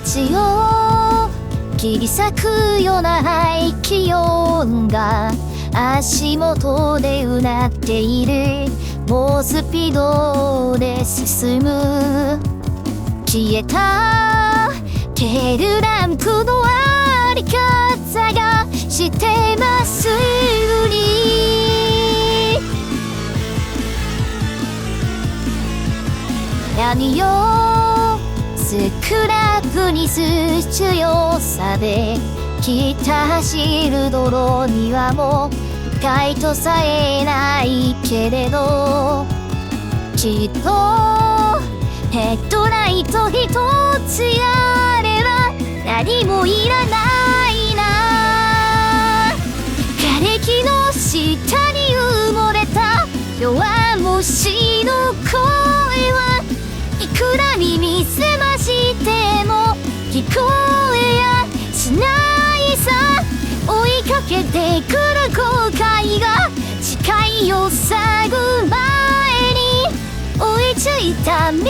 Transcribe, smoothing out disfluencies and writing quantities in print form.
街を切り裂くような排気音が足元でうなっている。猛スピードで進む。消えたテールランプのあり方がしてますより闇を少なくにする強さできっと走る泥にはもうガイドさえないけれど、きっとヘッドライト一つあれば何もいらないな。瓦礫の下に埋もれた弱虫の声はいくら耳すましても聞こえやしないさ。追いかけてくる後悔が視界を塞ぐ前に追いついた未